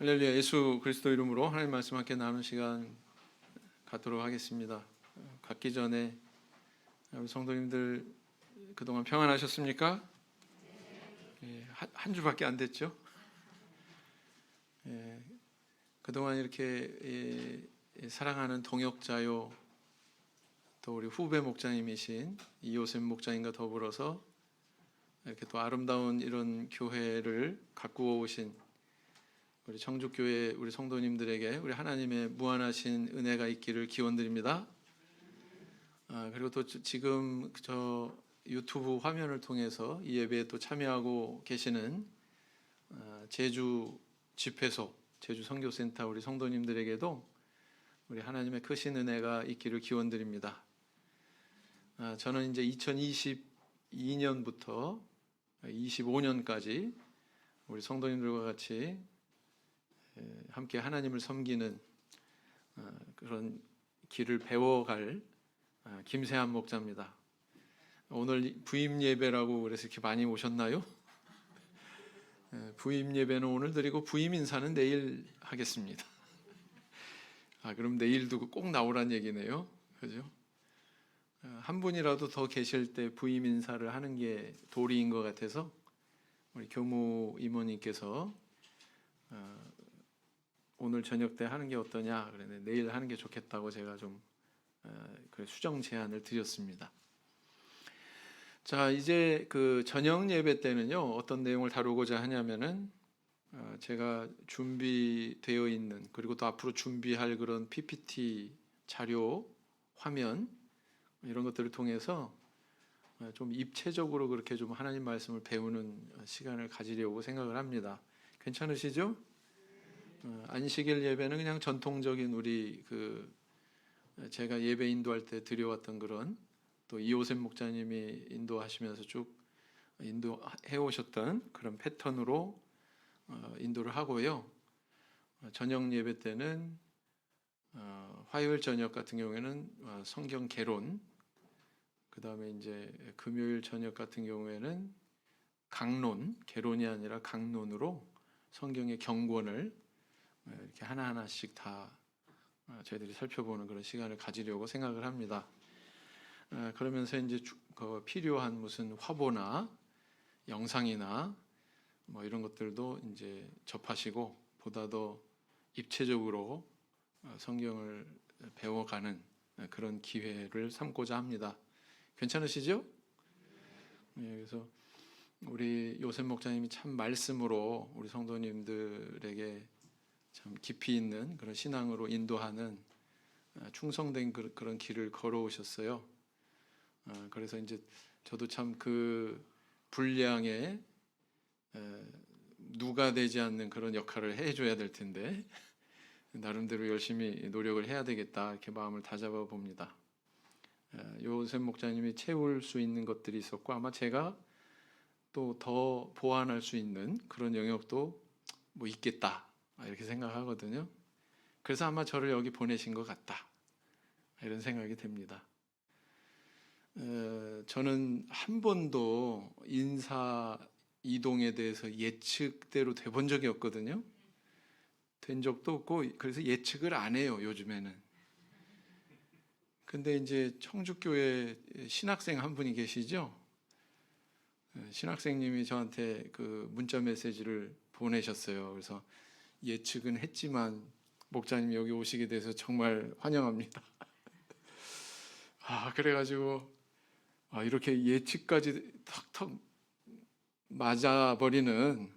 할렐루야. 예수 그리스도 이름으로 하나님 말씀 함께 나누는 시간 갖도록 하겠습니다. 갖기 전에 우리 성도님들 그동안 평안하셨습니까? 한 주밖에 안 됐죠? 그동안 이렇게 사랑하는 동역자요, 또 우리 후배 목자님이신 이호셉 목자님과 더불어서 이렇게 또 아름다운 이런 교회를 가꾸어 오신 우리 청주교회 우리 성도님들에게 우리 하나님의 무한하신 은혜가 있기를 기원드립니다. 그리고 또 지금 저 유튜브 화면을 통해서 이 예배에 또 참여하고 계시는 제주 집회소, 제주 선교센터 우리 성도님들에게도 우리 하나님의 크신 은혜가 있기를 기원드립니다. 저는 이제 2022년부터 25년까지 우리 성도님들과 같이 함께 하나님을 섬기는 그런 길을 배워갈 김세한 목자입니다. 오늘 부임 예배라고 그래서 이렇게 많이 오셨나요? 부임 예배는 오늘 드리고 부임 인사는 내일 하겠습니다. 그럼 내일도 꼭 나오란 얘기네요. 그죠? 한 분이라도 더 계실 때 부임 인사를 하는 게 도리인 것 같아서 우리 교무 이모님께서 오늘 저녁 때 하는 게 어떠냐 그랬는데 내일 하는 게 좋겠다고 제가 좀 수정 제안을 드렸습니다. 자, 이제 그 저녁 예배 때는요 어떤 내용을 다루고자 하냐면은 제가 준비되어 있는 그리고 또 앞으로 준비할 그런 PPT 자료 화면 이런 것들을 통해서 좀 입체적으로 그렇게 좀 하나님 말씀을 배우는 시간을 가지려고 생각을 합니다. 괜찮으시죠? 안식일 예배는 그냥 전통적인 우리 제가 예배 인도할 때 드려왔던 그런 또 이호셉 목자님이 인도하시면서 쭉 인도해 오셨던 그런 패턴으로 인도를 하고요. 저녁 예배 때는 화요일 저녁 같은 경우에는 성경 개론, 그 다음에 이제 금요일 저녁 같은 경우에는 강론, 개론이 아니라 강론으로 성경의 경권을 이렇게 하나하나씩 다 저희들이 살펴보는 그런 시간을 가지려고 생각을 합니다. 그러면서 이제 필요한 무슨 화보나 영상이나 뭐 이런 것들도 이제 접하시고 보다 더 입체적으로 성경을 배워가는 그런 기회를 삼고자 합니다. 괜찮으시죠? 그래서 우리 요셉 목자님이 참 말씀으로 우리 성도님들에게 참 깊이 있는 그런 신앙으로 인도하는 충성된 그런 길을 걸어오셨어요. 그래서 이제 저도 참 그 분량에 누가 되지 않는 그런 역할을 해줘야 될 텐데 나름대로 열심히 노력을 해야 되겠다 이렇게 마음을 다잡아 봅니다. 요셉 목자님이 채울 수 있는 것들이 있었고 아마 제가 또 더 보완할 수 있는 그런 영역도 뭐 있겠다 이렇게 생각하거든요. 그래서 아마 저를 여기 보내신 것 같다 이런 생각이 됩니다. 저는 한 번도 인사 이동에 대해서 예측대로 돼 본 적이 없거든요. 된 적도 없고 그래서 예측을 안 해요 요즘에는. 근데 이제 청주교회 신학생 한 분이 계시죠. 신학생님이 저한테 그 문자 메시지를 보내셨어요. 그래서 예측은 했지만 목자님 여기 오시게 돼서 정말 환영합니다. 그래가지고 이렇게 예측까지 턱턱 맞아버리는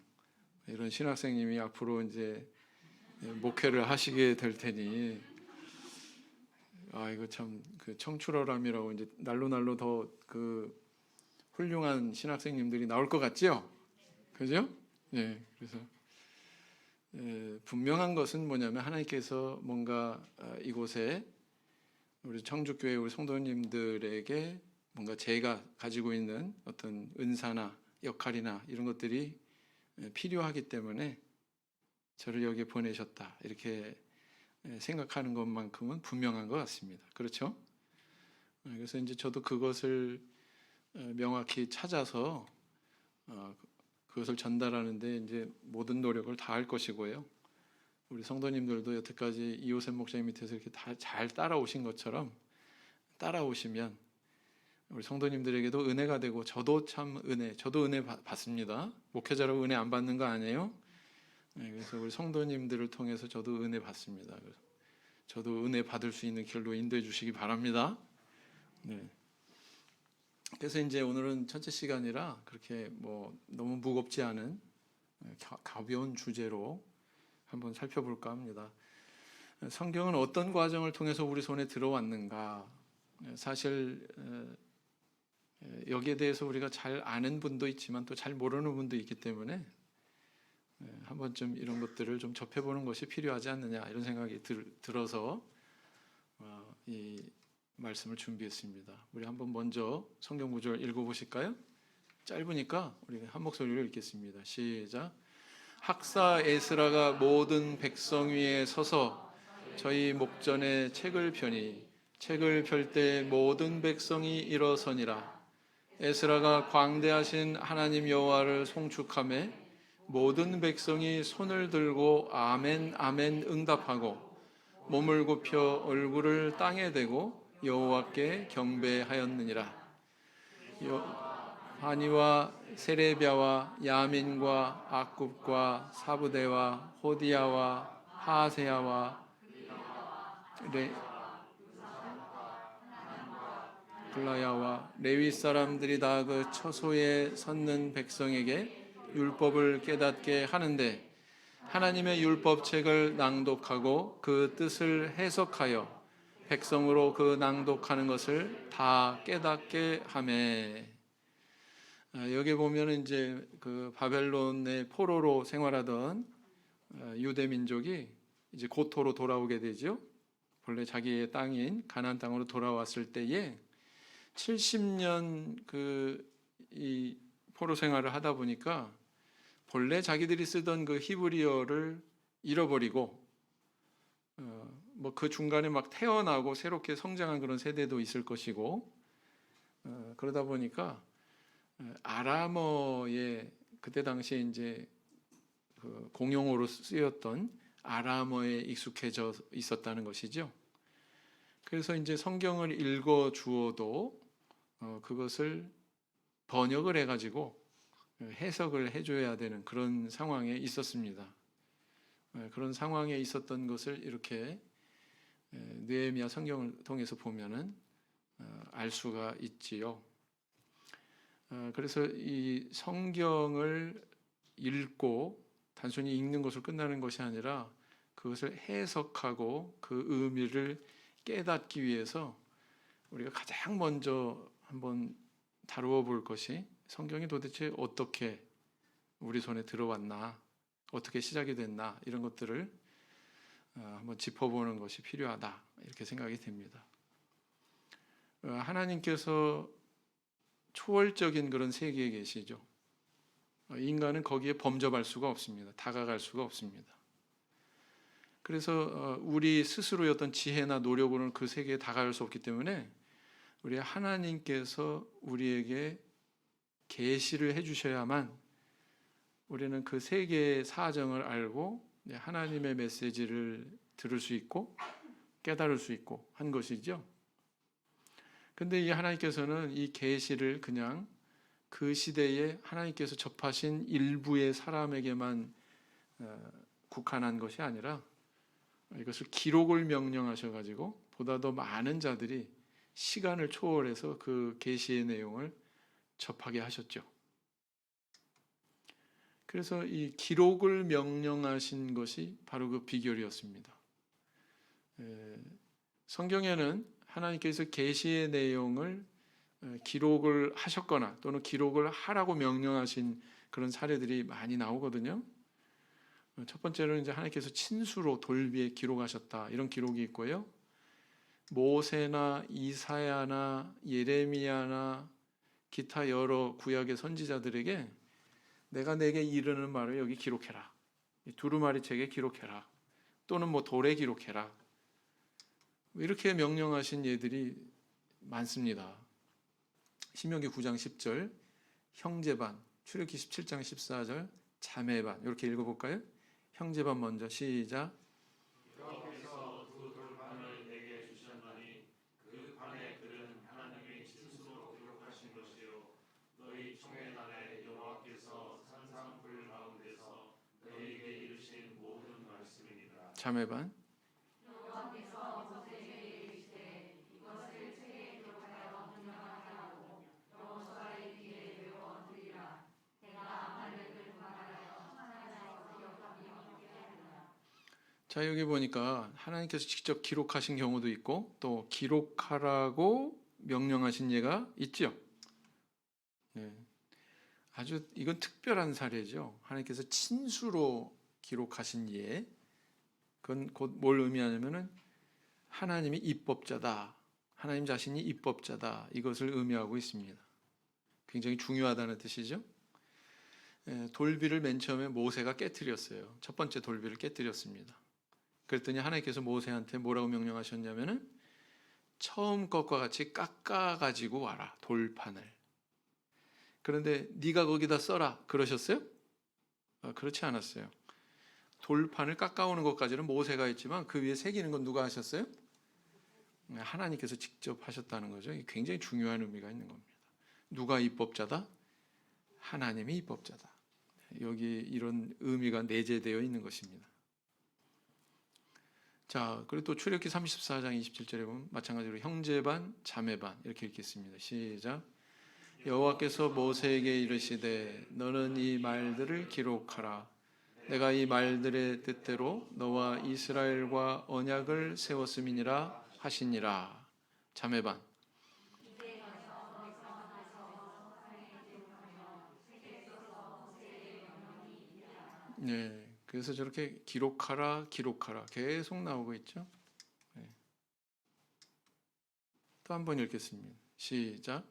이런 신학생님이 앞으로 이제 목회를 하시게 될 테니 이거 참 그 청출어람이라고 이제 날로 더 그 훌륭한 신학생님들이 나올 것 같죠? 그죠? 그래서 분명한 것은 뭐냐면 하나님께서 뭔가 이곳에 우리 청주교회 우리 성도님들에게 뭔가 제가 가지고 있는 어떤 은사나 역할이나 이런 것들이 필요하기 때문에 저를 여기에 보내셨다 이렇게 생각하는 것만큼은 분명한 것 같습니다. 그렇죠? 그래서 이제 저도 그것을 명확히 찾아서 그것을 전달하는데 이제 모든 노력을 다할 것이고요. 우리 성도님들도 여태까지 이호셉 목사님 밑에서 이렇게 다 잘 따라오신 것처럼 따라오시면 우리 성도님들에게도 은혜가 되고, 저도 은혜 받습니다. 목회자라고 은혜 안 받는 거 아니에요? 네, 그래서 우리 성도님들을 통해서 저도 은혜 받습니다. 그래서 저도 은혜 받을 수 있는 길로 인도해 주시기 바랍니다. 네. 그래서 이제 오늘은 첫째 시간이라 그렇게 뭐 너무 무겁지 않은 가벼운 주제로 한번 살펴볼까 합니다. 성경은 어떤 과정을 통해서 우리 손에 들어왔는가? 사실 여기에 대해서 우리가 잘 아는 분도 있지만 또 잘 모르는 분도 있기 때문에 한 번쯤 이런 것들을 좀 접해보는 것이 필요하지 않느냐, 이런 생각이 들어서 이 말씀을 준비했습니다. 우리 한번 먼저 성경 구절 읽어보실까요? 짧으니까 우리 한 목소리로 읽겠습니다. 시작. 학사 에스라가 모든 백성 위에 서서 저희 목전에 책을 펴니 책을 펼 때 모든 백성이 일어서니라. 에스라가 광대하신 하나님 여호와를 송축하매 모든 백성이 손을 들고 아멘 아멘 응답하고 몸을 굽혀 얼굴을 땅에 대고 여호와께 경배하였느니라. 바니와 세레비아와 야민과 악굽과 사부대와 호디야와 하세야와 블라야와 레위 사람들이 다 그 처소에 섰는 백성에게 율법을 깨닫게 하는데, 하나님의 율법책을 낭독하고 그 뜻을 해석하여 백성으로 그 낭독하는 것을 다 깨닫게 하매. 여기 보면 이제 그 바벨론의 포로로 생활하던 유대 민족이 이제 고토로 돌아오게 되죠. 본래 자기의 땅인 가나안 땅으로 돌아왔을 때에 70년 이 포로 생활을 하다 보니까 본래 자기들이 쓰던 그 히브리어를 잃어버리고 뭐 그 중간에 막 태어나고 새롭게 성장한 그런 세대도 있을 것이고, 그러다 보니까 아람어에 그때 당시에 이제 그 공용어로 쓰였던 아람어에 익숙해져 있었다는 것이죠. 그래서 이제 성경을 읽어 주어도 그것을 번역을 해가지고 해석을 해줘야 되는 그런 상황에 있었습니다. 그런 상황에 있었던 것을 이렇게 느헤미야 성경을 통해서 보면은 알 수가 있지요. 그래서 이 성경을 읽고 단순히 읽는 것으로 끝나는 것이 아니라 그것을 해석하고 그 의미를 깨닫기 위해서 우리가 가장 먼저 한번 다루어 볼 것이 성경이 도대체 어떻게 우리 손에 들어왔나, 어떻게 시작이 됐나, 이런 것들을 한번 짚어보는 것이 필요하다, 이렇게 생각이 됩니다. 하나님께서 초월적인 그런 세계에 계시죠. 인간은 거기에 범접할 수가 없습니다. 다가갈 수가 없습니다. 그래서 우리 스스로의 어떤 지혜나 노력으로는 그 세계에 다가갈 수 없기 때문에 우리 하나님께서 우리에게 계시를 해주셔야만 우리는 그 세계의 사정을 알고 하나님의 메시지를 들을 수 있고 깨달을 수 있고 한 것이죠. 근데 이 하나님께서는 이 계시를 그냥 그 시대에 하나님께서 접하신 일부의 사람에게만 국한한 것이 아니라 이것을 기록을 명령하셔가지고 보다 더 많은 자들이 시간을 초월해서 그 계시의 내용을 접하게 하셨죠. 그래서 이 기록을 명령하신 것이 바로 그 비결이었습니다. 성경에는 하나님께서 계시의 내용을 기록을 하셨거나 또는 기록을 하라고 명령하신 그런 사례들이 많이 나오거든요. 첫 번째로는 이제 하나님께서 친수로 돌비에 기록하셨다, 이런 기록이 있고요. 모세나 이사야나 예레미야나 기타 여러 구약의 선지자들에게 내가 내게 이르는 말을 여기 기록해라, 두루마리 책에 기록해라, 또는 뭐 돌에 기록해라, 이렇게 명령하신 예들이 많습니다. 신명기 9장 10절 형제반, 출애굽기 17장 14절 자매반, 이렇게 읽어볼까요? 형제반 먼저 시작. 자매반. 자, 여기 보니까 하나님께서 직접 기록하신 경우도 있고 또 기록하라고 명령하신 예가 있죠. 네. 아주 이건 특별한 사례죠. 하나님께서 친수로 기록하신 예. 그건 곧 뭘 의미하냐면은 하나님이 입법자다. 하나님 자신이 입법자다. 이것을 의미하고 있습니다. 굉장히 중요하다는 뜻이죠. 돌비를 맨 처음에 모세가 깨뜨렸어요. 첫 번째 돌비를 깨뜨렸습니다. 그랬더니 하나님께서 모세한테 뭐라고 명령하셨냐면은 처음 것과 같이 깎아 가지고 와라. 돌판을. 그런데 네가 거기다 써라. 그러셨어요? 그렇지 않았어요. 돌판을 깎아오는 것까지는 모세가 했지만 그 위에 새기는 건 누가 하셨어요? 하나님께서 직접 하셨다는 거죠. 굉장히 중요한 의미가 있는 겁니다. 누가 입법자다? 하나님이 입법자다. 여기 이런 의미가 내재되어 있는 것입니다. 자, 그리고 또 출애굽기 34장 27절에 보면 마찬가지로 형제반, 자매반 이렇게 읽겠습니다. 시작. 여호와께서 모세에게 이르시되 너는 이 말들을 기록하라. 내가 이 말들의 뜻대로 너와 이스라엘과 언약을 세웠음이니라 하시니라. 자매반. 네, 그래서 저렇게 기록하라, 기록하라 계속 나오고 있죠. 네. 또 한 번 읽겠습니다. 시작.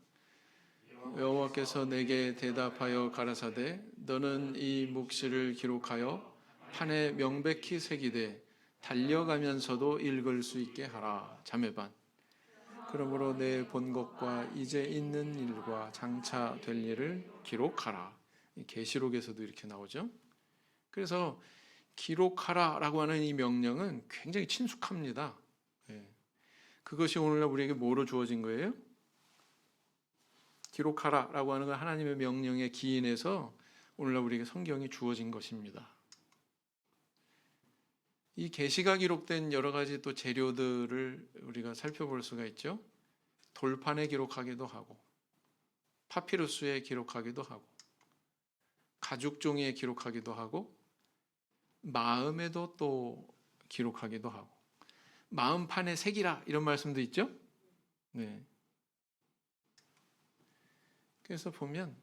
여호와께서 내게 대답하여 가라사대 너는 이 묵시를 기록하여 판에 명백히 새기되 달려가면서도 읽을 수 있게 하라. 자매반. 그러므로 내 본 것과 이제 있는 일과 장차 될 일을 기록하라. 계시록에서도 이렇게 나오죠. 그래서 기록하라라고 하는 이 명령은 굉장히 친숙합니다. 그것이 오늘날 우리에게 뭐로 주어진 거예요? 기록하라라고 하는 건 하나님의 명령에 기인해서 오늘날 우리에게 성경이 주어진 것입니다. 이 계시가 기록된 여러 가지 또 재료들을 우리가 살펴볼 수가 있죠. 돌판에 기록하기도 하고 파피루스에 기록하기도 하고 가죽 종이에 기록하기도 하고 마음에도 또 기록하기도 하고 마음판에 새기라 이런 말씀도 있죠. 네. 그래서 보면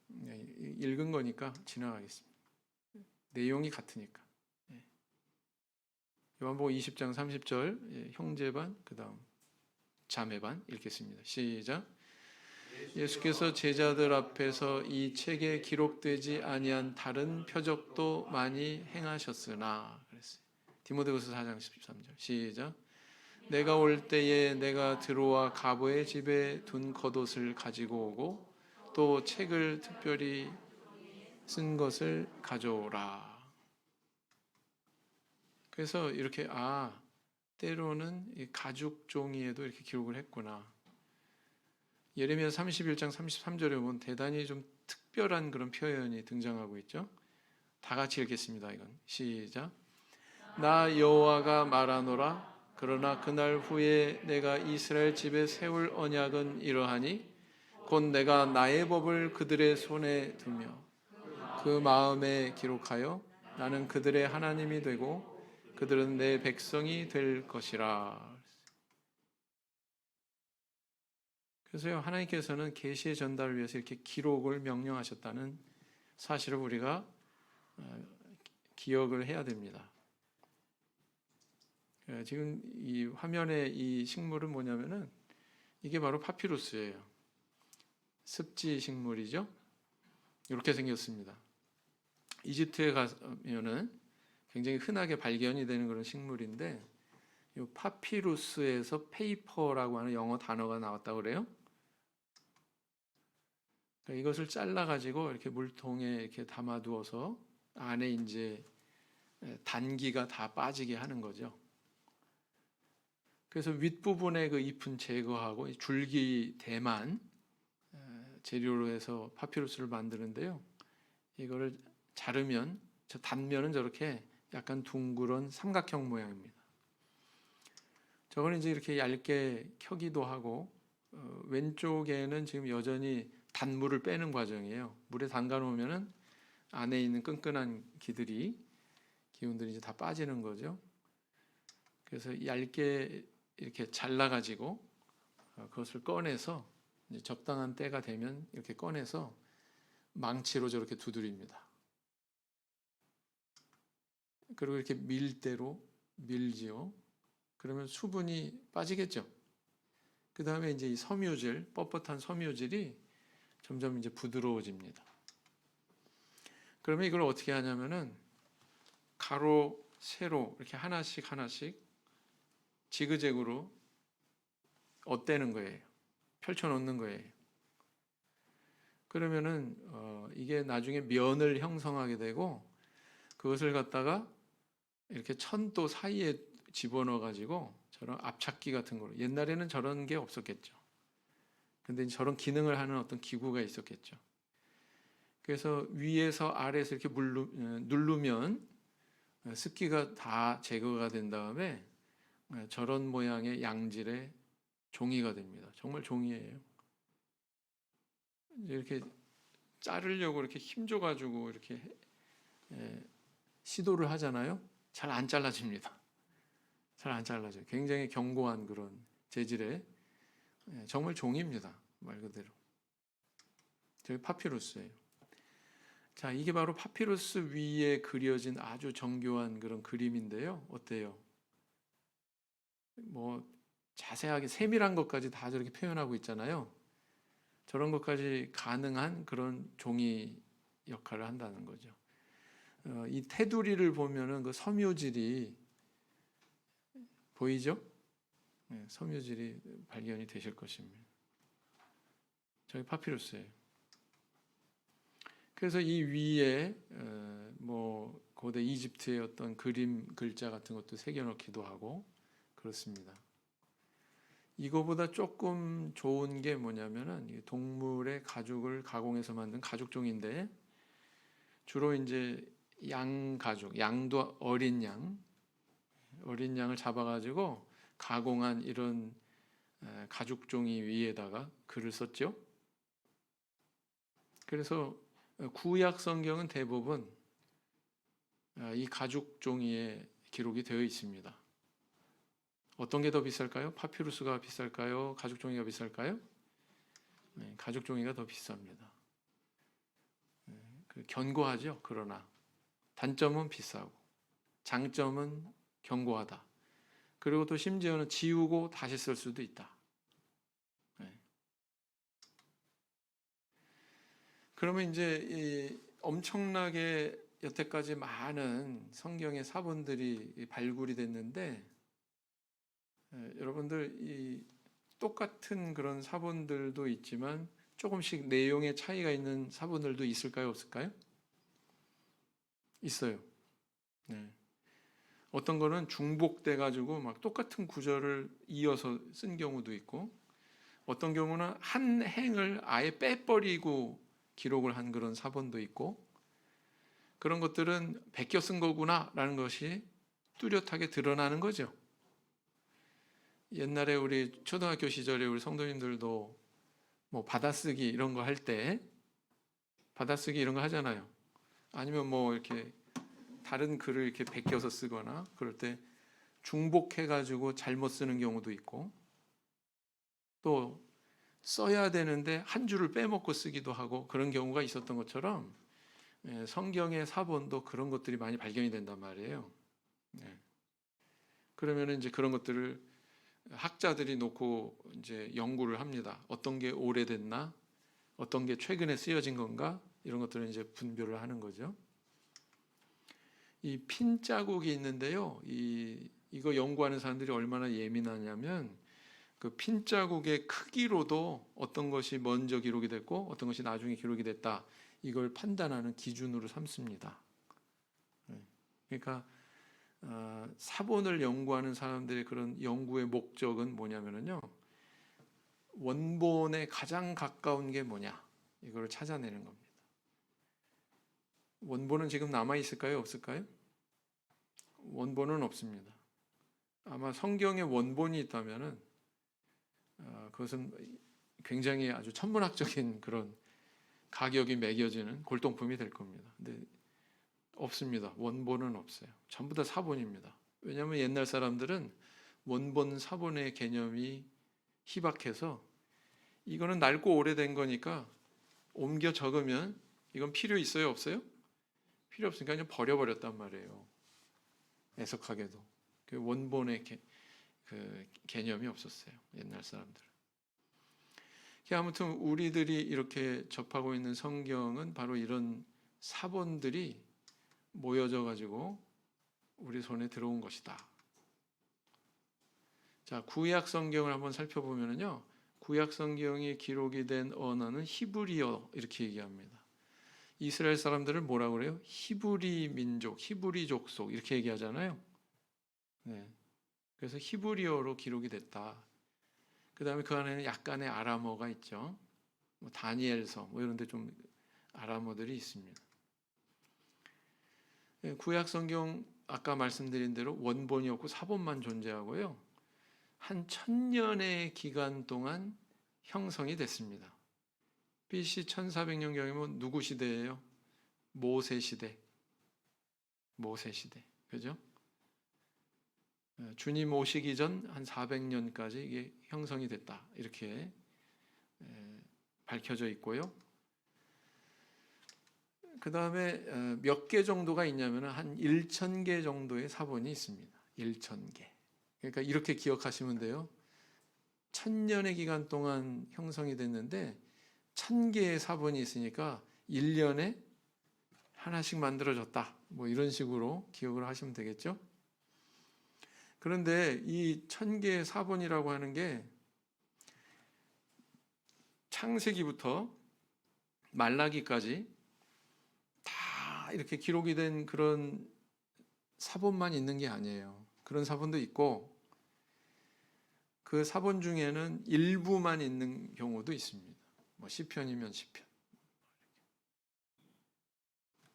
읽은 거니까 지나가겠습니다. 내용이 같으니까. 요한복음 20장 30절 형제반 그다음 자매반 읽겠습니다. 시작. 예수께서 제자들 앞에서 이 책에 기록되지 아니한 다른 표적도 많이 행하셨으나 그랬어요. 디모데후서 4장 13절 시작. 내가 올 때에 내가 드로와 가보의 집에 둔 겉옷을 가지고 오고 또 책을 특별히 쓴 것을 가져오라. 그래서 이렇게 때로는 이 가죽 종이에도 이렇게 기록을 했구나. 예레미야 31장 33절에 보면 대단히 좀 특별한 그런 표현이 등장하고 있죠. 다 같이 읽겠습니다. 이건 시작. 나 여호와가 말하노라. 그러나 그날 후에 내가 이스라엘 집에 세울 언약은 이러하니 곧 내가 나의 법을 그들의 손에 두며 그 마음에 기록하여 나는 그들의 하나님이 되고 그들은 내 백성이 될 것이라. 그래서요, 하나님께서는 계시의 전달을 위해서 이렇게 기록을 명령하셨다는 사실을 우리가 기억을 해야 됩니다. 지금 이 화면에 이 식물은 뭐냐면은 이게 바로 파피루스예요. 습지 식물이죠. 이렇게 생겼습니다. 이집트에 가면은 굉장히 흔하게 발견이 되는 그런 식물인데 이 파피루스에서 페이퍼라고 하는 영어 단어가 나왔다고 그래요. 그러니까 이것을 잘라 가지고 이렇게 물통에 이렇게 담아두어서 안에 이제 단기가 다 빠지게 하는 거죠. 그래서 윗부분에 그 잎은 제거하고 줄기 대만 재료로 해서 파피루스를 만드는데요. 이거를 자르면 저 단면은 저렇게 약간 둥그런 삼각형 모양입니다. 저거는 이제 이렇게 얇게 켜기도 하고 왼쪽에는 지금 여전히 단물을 빼는 과정이에요. 물에 담가 놓으면은 안에 있는 끈끈한 기운들이 이제 다 빠지는 거죠. 그래서 얇게 이렇게 잘라가지고 그것을 꺼내서 이제 적당한 때가 되면 이렇게 꺼내서 망치로 저렇게 두드립니다. 그리고 이렇게 밀대로 밀지요. 그러면 수분이 빠지겠죠. 그 다음에 이제 이 섬유질, 뻣뻣한 섬유질이 점점 이제 부드러워집니다. 그러면 이걸 어떻게 하냐면은 가로, 세로 이렇게 하나씩 지그재그로 엇대는 거예요. 펼쳐 놓는 거예요. 그러면은 이게 나중에 면을 형성하게 되고 그것을 갖다가 이렇게 천도 사이에 집어넣어 가지고 저런 압착기 같은 거로, 옛날에는 저런 게 없었겠죠. 근데 저런 기능을 하는 어떤 기구가 있었겠죠. 그래서 위에서 아래에서 이렇게 누르면 습기가 다 제거가 된 다음에 저런 모양의 양질의 종이가 됩니다. 정말 종이에요. 이렇게 자르려고 이렇게 힘줘가지고 이렇게 시도를 하잖아요. 잘 안 잘라집니다. 잘 안 잘라져요. 굉장히 견고한 그런 재질의 정말 종이입니다. 말 그대로. 저기 파피루스예요. 자, 이게 바로 파피루스 위에 그려진 아주 정교한 그런 그림인데요. 어때요? 뭐 자세하게 세밀한 것까지 다 저렇게 표현하고 있잖아요. 저런 것까지 가능한 그런 종이 역할을 한다는 거죠. 이 테두리를 보면은 그 섬유질이 보이죠? 네, 섬유질이 발견이 되실 것입니다. 저기 파피루스예요. 그래서 이 위에 뭐 고대 이집트의 어떤 그림 글자 같은 것도 새겨넣기도 하고 그렇습니다. 이거보다 조금 좋은 게 뭐냐면은 동물의 가죽을 가공해서 만든 가죽종인데 주로 이제 양 가죽, 양도 어린 양을 잡아가지고 가공한 이런 가죽종이 위에다가 글을 썼죠. 그래서 구약 성경은 대부분 이 가죽 종이에 기록이 되어 있습니다. 어떤 게 더 비쌀까요? 파피루스가 비쌀까요? 가죽 종이가 비쌀까요? 네, 가죽 종이가 더 비쌉니다. 견고하죠. 그러나 단점은 비싸고 장점은 견고하다. 그리고 또 심지어는 지우고 다시 쓸 수도 있다. 네. 그러면 이제 이 엄청나게 여태까지 많은 성경의 사본들이 발굴이 됐는데 여러분들 이 똑같은 그런 사본들도 있지만 조금씩 내용의 차이가 있는 사본들도 있을까요? 없을까요? 있어요. 네. 어떤 거는 중복돼 가지고 막 똑같은 구절을 이어서 쓴 경우도 있고 어떤 경우는 한 행을 아예 빼버리고 기록을 한 그런 사본도 있고 그런 것들은 베껴 쓴 거구나라는 것이 뚜렷하게 드러나는 거죠. 옛날에 우리 초등학교 시절에 우리 성도님들도 뭐 받아쓰기 이런 거 할 때 받아쓰기 이런 거 하잖아요. 아니면 뭐 이렇게 다른 글을 이렇게 베껴서 쓰거나 그럴 때 중복해 가지고 잘못 쓰는 경우도 있고 또 써야 되는데 한 줄을 빼먹고 쓰기도 하고 그런 경우가 있었던 것처럼 성경의 사본도 그런 것들이 많이 발견이 된단 말이에요. 그러면 이제 그런 것들을 학자들이 놓고 이제 연구를 합니다. 어떤 게 오래됐나, 어떤 게 최근에 쓰여진 건가 이런 것들을 이제 분별을 하는 거죠. 이 핀 자국이 있는데요. 이거 연구하는 사람들이 얼마나 예민하냐면 그 핀 자국의 크기로도 어떤 것이 먼저 기록이 됐고 어떤 것이 나중에 기록이 됐다 이걸 판단하는 기준으로 삼습니다. 그러니까 사본을 연구하는 사람들의 그런 연구의 목적은 뭐냐면요. 원본에 가장 가까운 게 뭐냐 이걸 찾아내는 겁니다. 원본은 지금 남아 있을까요? 없을까요? 원본은 없습니다. 아마 성경에 원본이 있다면은 그것은 굉장히 아주 천문학적인 그런 가격이 매겨지는 골동품이 될 겁니다. 근데 없습니다. 원본은 없어요. 전부 다 사본입니다. 왜냐하면 옛날 사람들은 원본 사본의 개념이 희박해서 이거는 낡고 오래된 거니까 옮겨 적으면 이건 필요 있어요, 없어요? 필요 없으니까 그냥 버려버렸단 말이에요. 애석하게도 그 원본의 그 개념이 없었어요, 옛날 사람들은. 아무튼 우리들이 이렇게 접하고 있는 성경은 바로 이런 사본들이 모여져 가지고 우리 손에 들어온 것이다. 자, 구약 성경을 한번 살펴보면요, 구약 성경이 기록이 된 언어는 히브리어 이렇게 얘기합니다. 이스라엘 사람들을 뭐라고 그래요? 히브리 민족, 히브리 족속 이렇게 얘기하잖아요. 네. 그래서 히브리어로 기록이 됐다. 그 다음에 그 안에는 약간의 아람어가 있죠. 뭐 다니엘서 뭐 이런 데 좀 아람어들이 있습니다. 구약 성경 아까 말씀드린 대로 원본이 없고 사본만 존재하고요. 한 1000년의 기간 동안 형성이 됐습니다. BC 1400년경이면 누구 시대예요? 모세 시대. 모세 시대. 그죠? 주님 오시기 전 한 400년까지 이게 형성이 됐다. 이렇게 밝혀져 있고요. 그 다음에 몇 개 정도가 있냐면 한 1000개 정도의 사본이 있습니다. 1000개. 그러니까 이렇게 기억하시면 돼요. 1000년의 기간 동안 형성이 됐는데 1000개의 사본이 있으니까 1년에 하나씩 만들어졌다. 뭐 이런 식으로 기억을 하시면 되겠죠. 그런데 이 1000개의 사본이라고 하는 게 창세기부터 말라기까지 다 이렇게 기록이 된 그런 사본만 있는 게 아니에요. 그런 사본도 있고 그 사본 중에는 일부만 있는 경우도 있습니다. 뭐 시편이면 시편.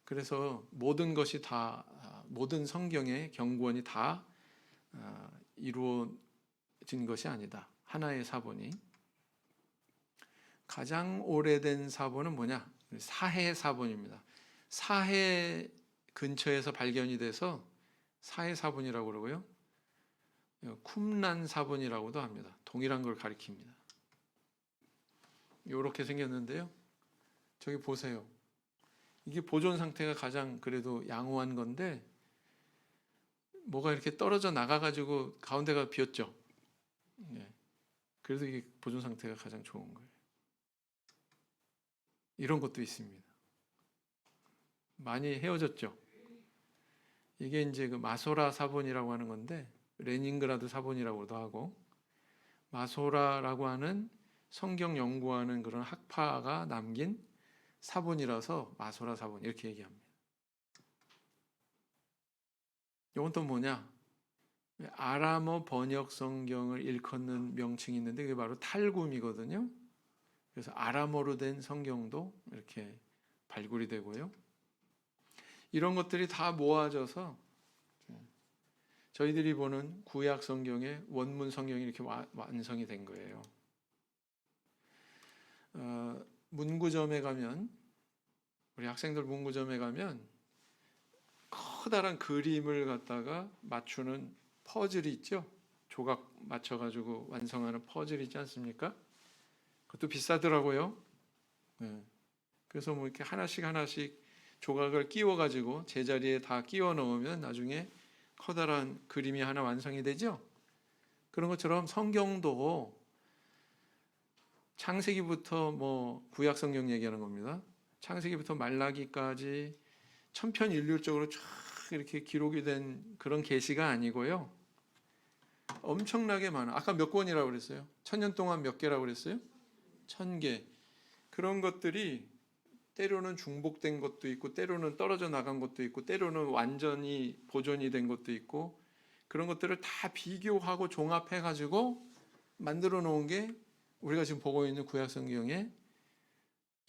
그래서 모든 것이 다 모든 성경의 경구원이 다 이루어진 것이 아니다. 하나의 사본이. 가장 오래된 사본은 뭐냐? 사해 사본입니다. 사해 근처에서 발견이 돼서 사해 사본이라고 그러고요. 쿰란 사본이라고도 합니다. 동일한 걸 가리킵니다. 이렇게 생겼는데요. 저기 보세요. 이게 보존 상태가 가장 그래도 양호한 건데 뭐가 이렇게 떨어져 나가가지고 가운데가 비었죠. 그래도 이게 보존 상태가 가장 좋은 거예요. 이런 것도 있습니다. 많이 헤어졌죠. 이게 이제 그 마소라 사본이라고 하는 건데 레닌그라드 사본이라고도 하고 마소라라고 하는 성경 연구하는 그런 학파가 남긴 사본이라서 마소라 사본 이렇게 얘기합니다. 이건 또 뭐냐? 아람어 번역 성경을 일컫는 명칭이 있는데 그게 바로 탈굼이거든요. 그래서 아람어로 된 성경도 이렇게 발굴이 되고요. 이런 것들이 다 모아져서 저희들이 보는 구약 성경의 원문 성경이 이렇게 완성이 된 거예요. 문구점에 가면 우리 학생들 문구점에 가면 커다란 그림을 갖다가 맞추는 퍼즐이 있죠. 조각 맞춰가지고 완성하는 퍼즐이 있지 않습니까? 그것도 비싸더라고요. 그래서 뭐 이렇게 하나씩 조각을 끼워가지고 제자리에 다 끼워 넣으면 나중에 커다란 그림이 하나 완성이 되죠. 그런 것처럼 성경도 창세기부터 뭐 구약 성경 얘기하는 겁니다. 창세기부터 말라기까지 천편일률적으로 쫙 이렇게 기록이 된 그런 계시가 아니고요. 엄청나게 많아. 아까 몇 권이라고 그랬어요? 1000년 동안 몇 개라고 그랬어요? 1000개. 그런 것들이 때로는 중복된 것도 있고 때로는 떨어져 나간 것도 있고 때로는 완전히 보존이 된 것도 있고 그런 것들을 다 비교하고 종합해 가지고 만들어 놓은 게 우리가 지금 보고 있는 구약 성경의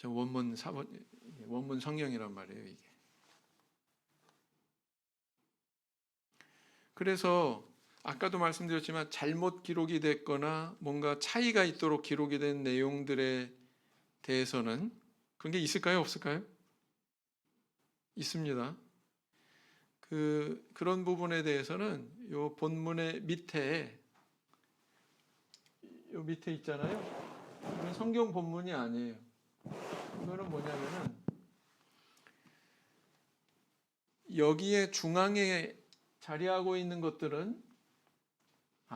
원문 성경이란 말이에요. 이게 그래서 아까도 말씀드렸지만 잘못 기록이 됐거나 뭔가 차이가 있도록 기록이 된 내용들에 대해서는 그런 게 있을까요? 없을까요? 있습니다. 그런 부분에 대해서는 요 본문의 밑에 요 밑에 있잖아요. 이건 성경 본문이 아니에요. 이거는 뭐냐면은 여기에 중앙에 자리하고 있는 것들은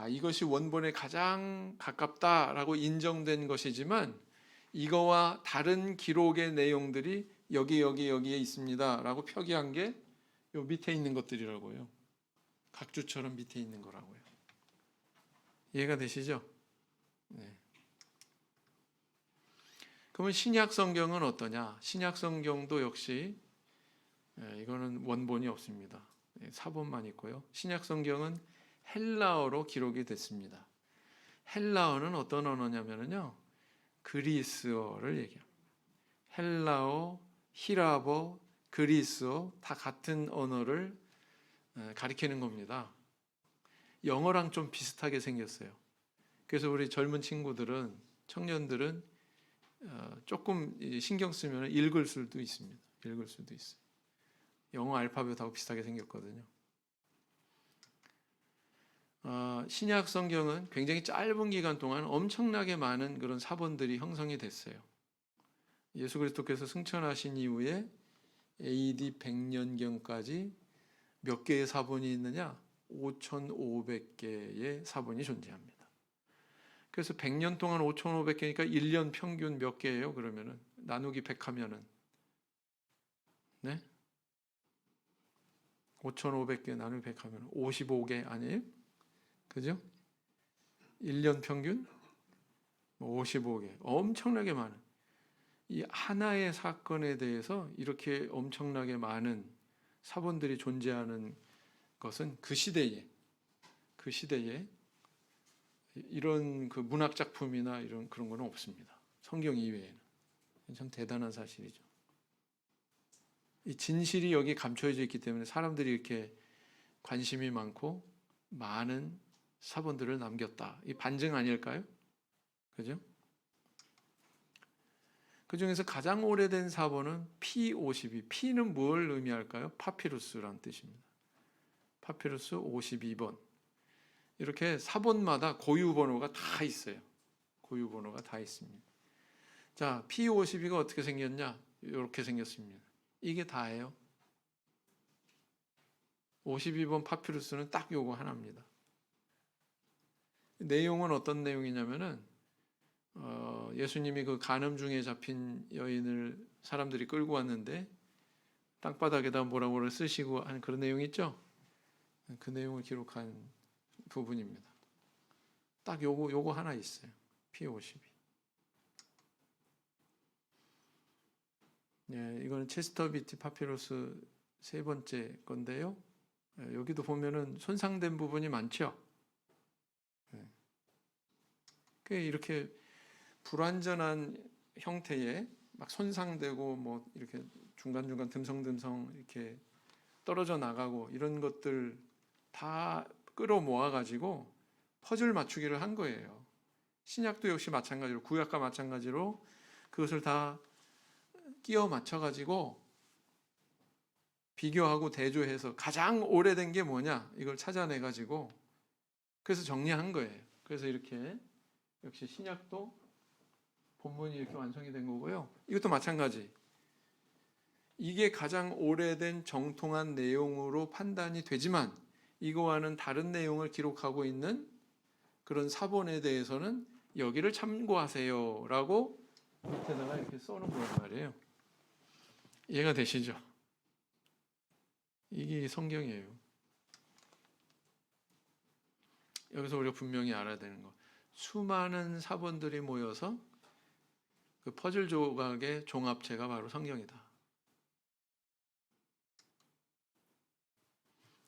이것이 원본에 가장 가깝다라고 인정된 것이지만 이거와 다른 기록의 내용들이 여기에 있습니다라고 표기한 게 요 밑에 있는 것들이라고요. 각주처럼 밑에 있는 거라고요. 이해가 되시죠? 네. 그러면 신약 성경은 어떠냐? 신약 성경도 역시 이거는 원본이 없습니다. 사본만 있고요. 신약 성경은 헬라어로 기록이 됐습니다. 헬라어는 어떤 언어냐면요, 그리스어를 얘기합니다. 헬라어, 히라버, 그리스어 다 같은 언어를 가리키는 겁니다. 영어랑 좀 비슷하게 생겼어요. 그래서 우리 젊은 친구들은, 청년들은 조금 신경 쓰면 읽을 수도 있습니다. 읽을 수도 있어요. 영어 알파벳하고 비슷하게 생겼거든요. 신약 성경은 굉장히 짧은 기간 동안 엄청나게 많은 그런 사본들이 형성이 됐어요. 예수 그리스도께서 승천하신 이후에 AD 100년경까지 몇 개의 사본이 있느냐? 5,500개의 사본이 존재합니다. 그래서 100년 동안 5,500개니까 1년 평균 몇 개예요? 그러면은 나누기 100 하면은 네? 5,500개 나누기 100 하면 55개 아니에요? 그죠? 1년 평균 55개. 엄청나게 많은. 이 하나의 사건에 대해서 이렇게 엄청나게 많은 사본들이 존재하는 것은 그 시대에 이런 그 문학 작품이나 이런 그런 거는 없습니다. 성경 이외에는. 참 대단한 사실이죠. 이 진실이 여기 감춰져 있기 때문에 사람들이 이렇게 관심이 많고 많은 사본들을 남겼다. 이 반증 아닐까요? 그죠? 그 중에서 가장 오래된 사본은 P52. P는 뭘 의미할까요? 파피루스라는 뜻입니다. 파피루스 52번. 이렇게 사본마다 고유 번호가 다 있어요. 고유 번호가 다 있습니다. 자, P52가 어떻게 생겼냐? 이렇게 생겼습니다. 이게 다예요. 52번 파피루스는 딱 요거 하나입니다. 내용은 어떤 내용이냐면은 예수님이 그 간음 중에 잡힌 여인을 사람들이 끌고 왔는데 땅바닥에다 뭐라고 쓰시고 하는 그런 내용 있죠? 그 내용을 기록한 부분입니다. 딱 요거 하나 있어요. P52. 네, 이거는 체스터비티 파피루스 세 번째 건데요. 여기도 보면은 손상된 부분이 많죠. 이렇게 불완전한 형태의 막 손상되고 뭐 이렇게 중간중간 듬성듬성 이렇게 떨어져 나가고 이런 것들 다 끌어모아 가지고 퍼즐 맞추기를 한 거예요. 신약도 역시 마찬가지로 구약과 마찬가지로 그것을 다 끼워 맞춰 가지고 비교하고 대조해서 가장 오래된 게 뭐냐 이걸 찾아내 가지고 그래서 정리한 거예요. 그래서 이렇게 역시 신약도 본문이 이렇게 완성이 된 거고요. 이것도 마찬가지. 이게 가장 오래된 정통한 내용으로 판단이 되지만 이거와는 다른 내용을 기록하고 있는 그런 사본에 대해서는 여기를 참고하세요라고 밑에다가 이렇게 써놓은 거란 말이에요. 이해가 되시죠? 이게 성경이에요. 여기서 우리가 분명히 알아야 되는 거. 수많은 사본들이 모여서 그 퍼즐 조각의 종합체가 바로 성경이다.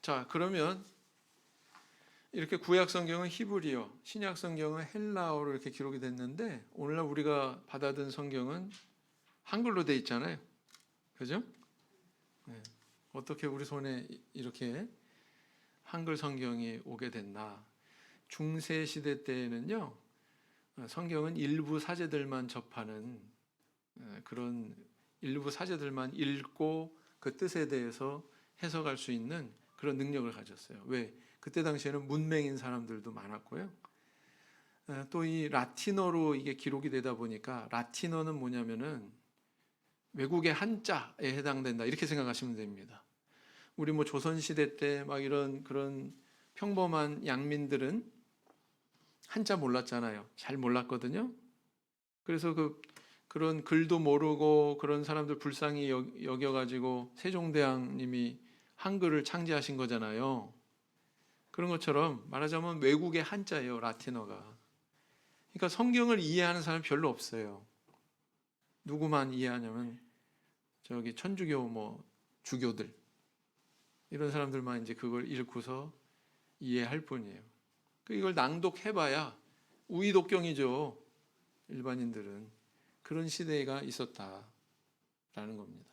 자, 그러면 이렇게 구약 성경은 히브리어, 신약 성경은 헬라어로 이렇게 기록이 됐는데 오늘날 우리가 받아든 성경은 한글로 돼 있잖아요. 그죠? 네. 어떻게 우리 손에 이렇게 한글 성경이 오게 됐나? 중세 시대 때에는요, 성경은 일부 사제들만 접하는 그런 일부 사제들만 읽고 그 뜻에 대해서 해석할 수 있는 그런 능력을 가졌어요. 왜? 그때 당시에는 문맹인 사람들도 많았고요. 또 이 라틴어로 이게 기록이 되다 보니까 라틴어는 뭐냐면은 외국의 한자에 해당된다 이렇게 생각하시면 됩니다. 우리 뭐 조선 시대 때 막 이런 그런 평범한 양민들은 한자 몰랐잖아요. 잘 몰랐거든요. 그래서 그런 글도 모르고 그런 사람들 불쌍히 여겨가지고 세종대왕님이 한글을 창제하신 거잖아요. 그런 것처럼 말하자면 외국의 한자예요, 라틴어가. 그러니까 성경을 이해하는 사람이 별로 없어요. 누구만 이해하냐면 저기 천주교 뭐 주교들 이런 사람들만 이제 그걸 읽고서 이해할 뿐이에요. 이걸 낭독해봐야 우이독경이죠. 일반인들은 그런 시대가 있었다라는 겁니다.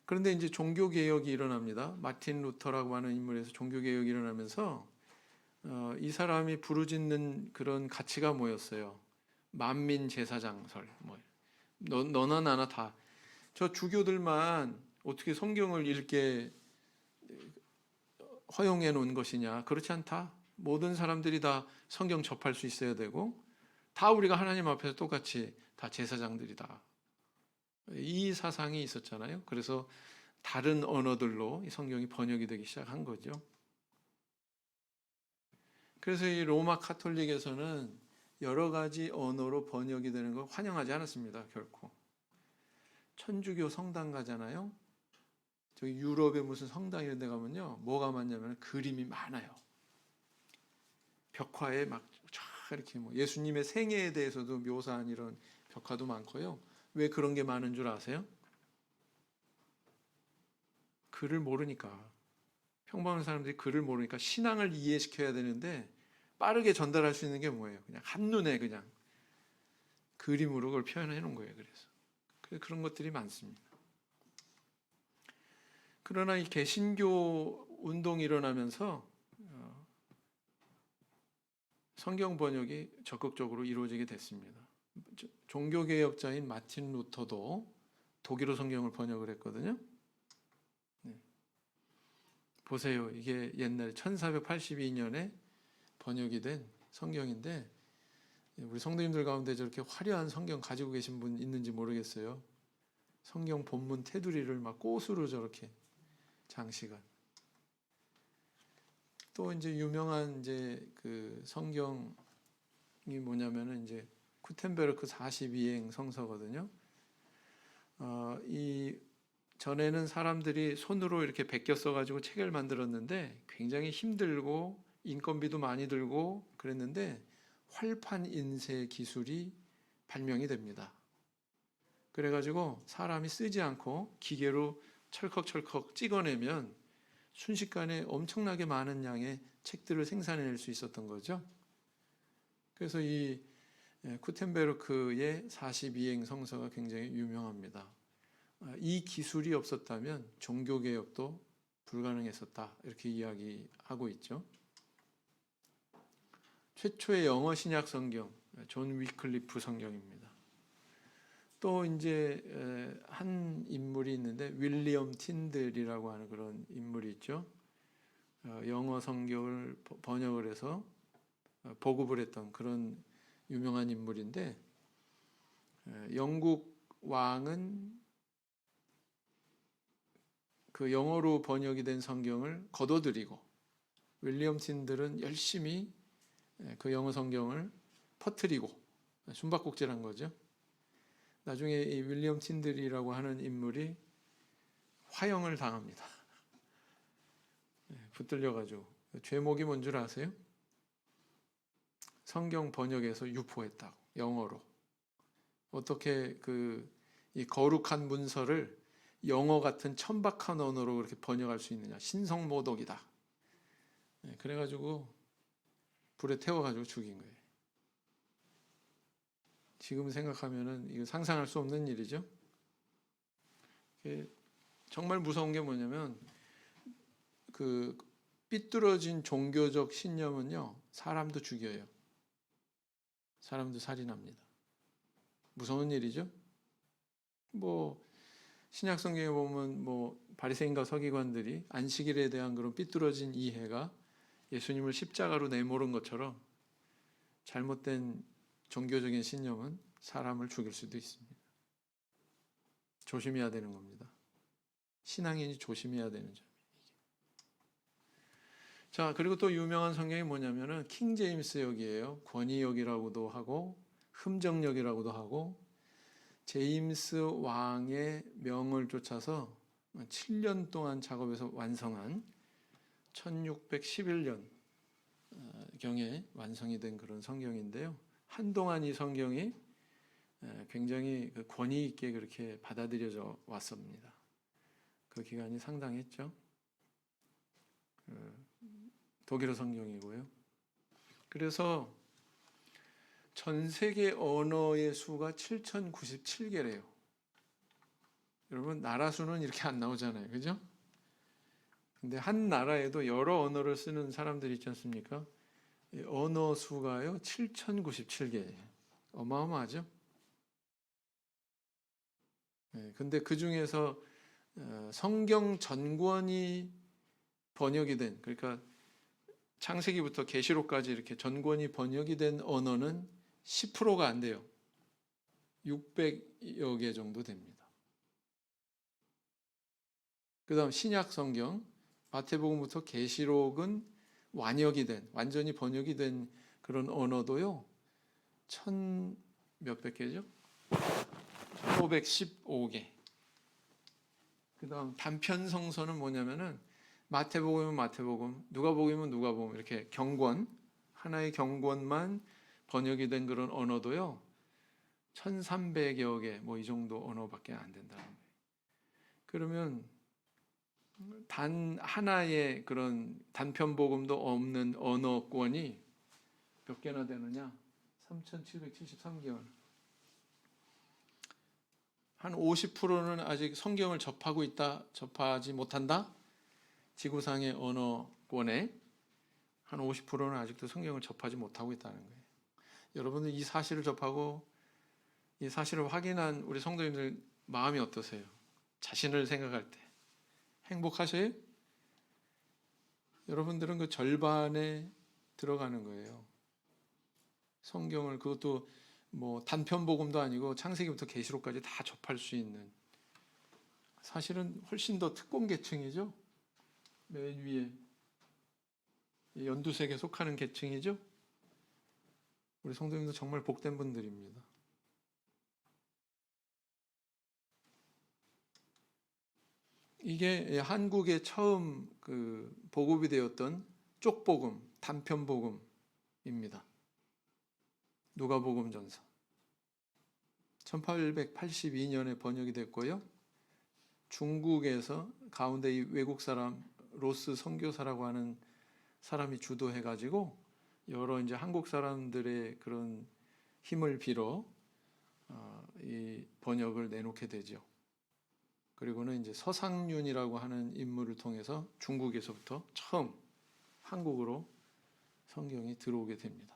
그런데 이제 종교 개혁이 일어납니다. 마틴 루터라고 하는 인물에서 종교 개혁이 일어나면서 이 사람이 부르짖는 그런 가치가 뭐였어요? 만민 제사장설. 뭐 너나 나나 다 저 주교들만 어떻게 성경을 읽게 허용해 놓은 것이냐? 그렇지 않다. 모든 사람들이 다 성경 접할 수 있어야 되고 다 우리가 하나님 앞에서 똑같이 다 제사장들이다. 이 사상이 있었잖아요. 그래서 다른 언어들로 이 성경이 번역이 되기 시작한 거죠. 그래서 이 로마 카톨릭에서는 여러 가지 언어로 번역이 되는 걸 환영하지 않았습니다. 결코. 천주교 성당 가잖아요. 저기 유럽의 무슨 성당 이런 데 가면요. 뭐가 많냐면 그림이 많아요. 벽화에 막 이렇게 뭐 예수님의 생애에 대해서도 묘사한 이런 벽화도 많고요. 왜 그런 게 많은 줄 아세요? 글을 모르니까. 평범한 사람들이 글을 모르니까 신앙을 이해시켜야 되는데 빠르게 전달할 수 있는 게 뭐예요? 그냥 한눈에 그냥 그림으로 그걸 표현해 놓은 거예요. 그래서 그런 것들이 많습니다. 그러나 이 개신교 운동이 일어나면서 성경 번역이 적극적으로 이루어지게 됐습니다. 종교개혁자인 마틴 루터도 독일어 성경을 번역을 했거든요. 네. 보세요. 이게 옛날에 1482년에 번역이 된 성경인데 우리 성도님들 가운데 저렇게 화려한 성경 가지고 계신 분 있는지 모르겠어요. 성경 본문 테두리를 막 꽃으로 저렇게 장식한. 또 이제 유명한 이제 그 성경이 뭐냐면은 이제 구텐베르크 42행 성서거든요. 이 전에는 사람들이 손으로 이렇게 베껴 써가지고 책을 만들었는데 굉장히 힘들고 인건비도 많이 들고 그랬는데 활판 인쇄 기술이 발명이 됩니다. 그래가지고 사람이 쓰지 않고 기계로 철컥철컥 찍어내면 순식간에 엄청나게 많은 양의 책들을 생산해낼 수 있었던 거죠. 그래서 이 쿠텐베르크의 42행 성서가 굉장히 유명합니다. 이 기술이 없었다면 종교개혁도 불가능했었다 이렇게 이야기하고 있죠. 최초의 영어 신약 성경 존 위클리프 성경입니다. 또 이제 한 인물이 있는데 윌리엄 틴들이라고 하는 그런 인물이 있죠. 영어 성경을 번역을 해서 보급을 했던 그런 유명한 인물인데 영국 왕은 그 영어로 번역이 된 성경을 거둬들이고 윌리엄 틴들은 열심히 그 영어 성경을 퍼뜨리고 숨바꼭질한 거죠. 나중에 이 윌리엄 틴들이라고 하는 인물이 화형을 당합니다. 붙들려가지고 죄목이 뭔 줄 아세요? 성경 번역에서 유포했다고 영어로. 어떻게 이 거룩한 문서를 영어 같은 천박한 언어로 그렇게 번역할 수 있느냐? 신성모독이다. 그래가지고 불에 태워가지고 죽인 거예요. 지금 생각하면은 이거 상상할 수 없는 일이죠. 정말 무서운 게 뭐냐면 그 삐뚤어진 종교적 신념은요, 사람도 죽여요. 사람도 살인합니다. 무서운 일이죠. 뭐 신약 성경에 보면 뭐 바리새인과 서기관들이 안식일에 대한 그런 삐뚤어진 이해가 예수님을 십자가로 내모른 것처럼 잘못된 종교적인 신념은 사람을 죽일 수도 있습니다. 조심해야 되는 겁니다. 신앙인이 조심해야 되는 점이에요. 자, 그리고 또 유명한 성경이 뭐냐면은 킹 제임스 역이에요. 권위역이라고도 하고 흠정역이라고도 하고, 제임스 왕의 명을 쫓아서 7년 동안 작업해서 완성한 1611년 경에 완성이 된 그런 성경인데요. 한동안 이 성경이 굉장히 권위 있게 그렇게 받아들여져 왔습니다. 그 기간이 상당했죠. 독일어 성경이고요. 그래서 전 세계 언어의 수가 7097개래요. 여러분, 나라 수는 이렇게 안 나오잖아요. 그죠? 근데 한 나라에도 여러 언어를 쓰는 사람들이 있지 않습니까? 언어 수가요, 7097개예요. 어마어마하죠? 근데 그 중에서 성경 전권이 번역이 된, 그러니까 창세기부터 계시록까지 이렇게 전권이 번역이 된 언어는 10%가 안 돼요. 600여 개 정도 됩니다. 그 다음 신약 성경, 마태복음부터 계시록은 완역이 된, 완전히 번역이 된 그런 언어도요, 몇백 개죠? 1515개. 그 다음 단편 성서는 뭐냐면은 마태복음이면 마태복음, 누가복음이면 누가복음, 이렇게 경권, 하나의 경권만 번역이 된 그런 언어도요, 1300여 개, 뭐 이 정도 언어밖에 안 된다는 거예요. 그러면 단 하나의 그런 단편복음도 없는 언어권이 몇 개나 되느냐? 3773개월. 한 50%는 아직 성경을 접하지 못한다? 지구상의 언어권에 한 50%는 아직도 성경을 접하지 못하고 있다는 거예요. 여러분들 이 사실을 접하고 이 사실을 확인한 우리 성도님들 마음이 어떠세요? 자신을 생각할 때 행복하세요? 여러분들은 그 절반에 들어가는 거예요. 성경을, 그것도 뭐 단편복음도 아니고 창세기부터 계시록까지 다 접할 수 있는, 사실은 훨씬 더 특권 계층이죠. 맨 위에 연두색에 속하는 계층이죠. 우리 성도님도 정말 복된 분들입니다. 이게 한국에 처음 보급이 되었던 쪽복음, 단편복음입니다. 누가복음 전서 1882년에 번역이 됐고요. 중국에서 가운데 이 외국 사람 로스 선교사라고 하는 사람이 주도해가지고 여러 이제 한국 사람들의 그런 힘을 빌어 이 번역을 내놓게 되죠. 그리고는 이제 서상륜이라고 하는 인물을 통해서 중국에서부터 처음 한국으로 성경이 들어오게 됩니다.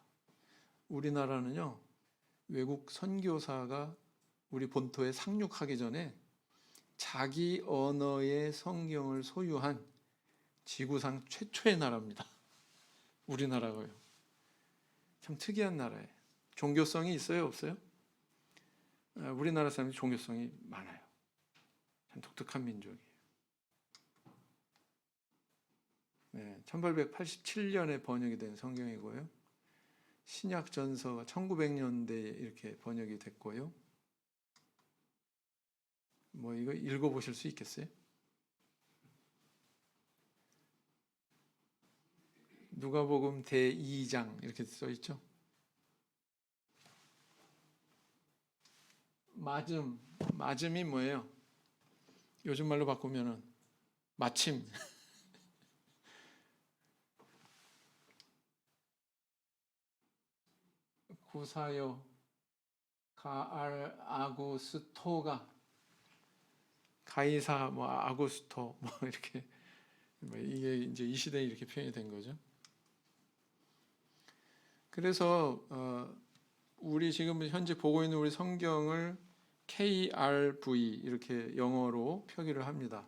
우리나라는요, 외국 선교사가 우리 본토에 상륙하기 전에 자기 언어의 성경을 소유한 지구상 최초의 나라입니다. 우리나라가요. 참 특이한 나라예요. 종교성이 있어요, 없어요? 우리나라 사람이 종교성이 많아요. 참 독특한 민족이에요. 네, 1887년에 번역이 된 성경이고요. 신약 전서가 1900년대에 이렇게 번역이 됐고요. 뭐 이거 읽어보실 수 있겠어요? 누가복음 대2장 이렇게 써 있죠. 맞음이 뭐예요? 요즘 말로 바꾸면은 마침. 구사요 가알 아구스토가 가이사 뭐 아구스토 뭐 이렇게 뭐 이게 이제 이 시대에 이렇게 표현이 된 거죠. 그래서 우리 지금 현재 보고 있는 우리 성경을 KRV 이렇게 영어로 표기를 합니다.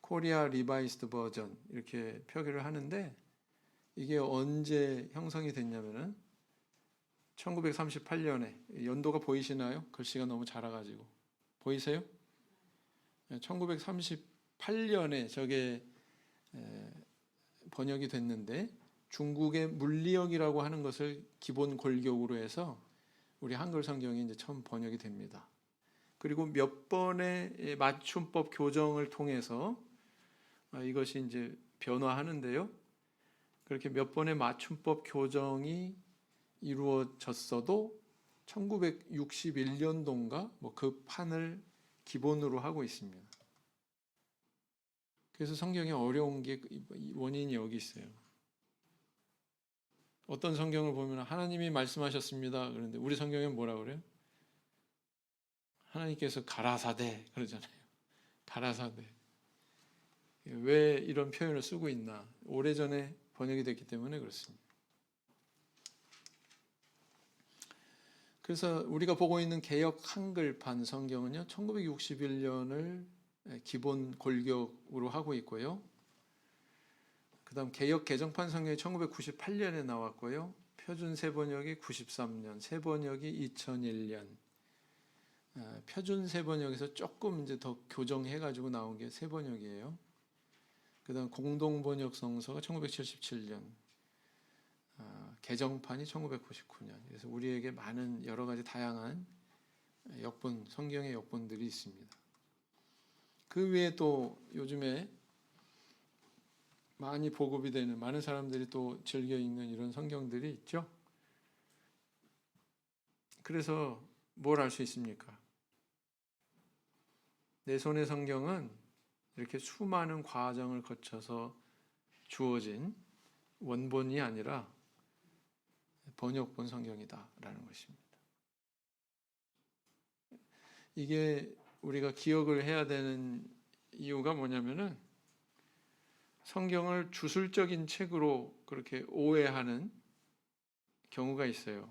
코리아 리바이스드 버전 이렇게 표기를 하는데 이게 언제 형성이 됐냐면은 1938년에 연도가 보이시나요? 글씨가 너무 작아가지고 보이세요? 1938년에 저게 번역이 됐는데 중국의 물리역이라고 하는 것을 기본 골격으로 해서 우리 한글 성경이 이제 처음 번역이 됩니다. 그리고 몇 번의 맞춤법 교정을 통해서 이것이 이제 변화하는데요. 그렇게 몇 번의 맞춤법 교정이 이루어졌어도 1961년도인가 뭐 그 판을 기본으로 하고 있습니다. 그래서 성경이 어려운 게 원인이 여기 있어요. 어떤 성경을 보면 하나님이 말씀하셨습니다. 그런데 우리 성경엔 뭐라 그래요? 하나님께서 가라사대 그러잖아요. 가라사대. 왜 이런 표현을 쓰고 있나? 오래전에 번역이 됐기 때문에 그렇습니다. 그래서 우리가 보고 있는 개역 한글판 성경은요, 1961년을 기본 골격으로 하고 있고요. 그다음 개역 개정판 성경이 1998년에 나왔고요. 표준 세번역이 93년, 세번역이 2001년. 표준 세번역에서 조금 이제 더 교정해가지고 나온 게 세번역이에요. 그다음 공동 번역 성서가 1977년, 개정판이 1999년. 그래서 우리에게 많은 여러 가지 다양한 역본, 성경의 역본들이 있습니다. 그 외에 또 요즘에 많이 보급이 되는, 많은 사람들이 또 즐겨 읽는 이런 성경들이 있죠. 그래서 뭘 알 수 있습니까? 내 손의 성경은 이렇게 수많은 과정을 거쳐서 주어진 원본이 아니라 번역본 성경이다라는 것입니다. 이게 우리가 기억을 해야 되는 이유가 뭐냐면은 성경을 주술적인 책으로 그렇게 오해하는 경우가 있어요.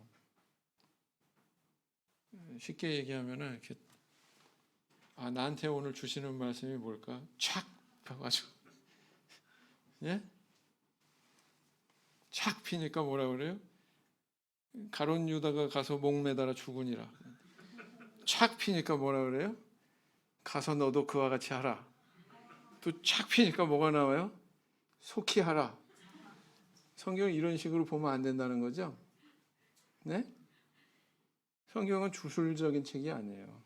쉽게 얘기하면은 이렇게 나한테 오늘 주시는 말씀이 뭘까? 촥 펴가지고 예? 촥 피니까 뭐라 그래요? 가룟 유다가 가서 목 매달아 죽으니라. 촥 피니까 뭐라 그래요? 가서 너도 그와 같이 하라. 또 촥 피니까 뭐가 나와요? 속히 하라. 성경을 이런 식으로 보면 안 된다는 거죠? 네? 성경은 주술적인 책이 아니에요.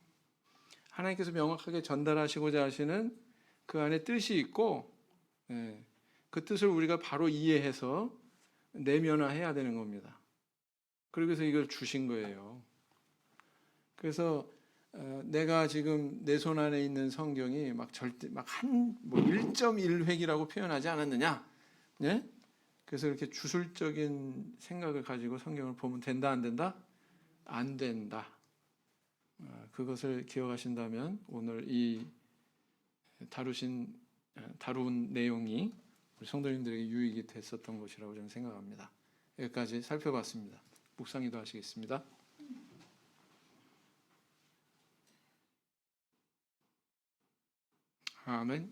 하나님께서 명확하게 전달하시고자 하시는 그 안에 뜻이 있고, 그 뜻을 우리가 바로 이해해서 내면화해야 되는 겁니다. 그래서 이걸 주신 거예요. 그래서 내가 지금 내 손 안에 있는 성경이 막 절대 막 1.1획이라고 표현하지 않았느냐? 네? 그래서 이렇게 주술적인 생각을 가지고 성경을 보면 된다, 안 된다? 안 된다. 그것을 기억하신다면 오늘 이 다룬 내용이 우리 성도님들에게 유익이 됐었던 것이라고 저는 생각합니다. 여기까지 살펴봤습니다. 묵상기도 하시겠습니다. 아멘.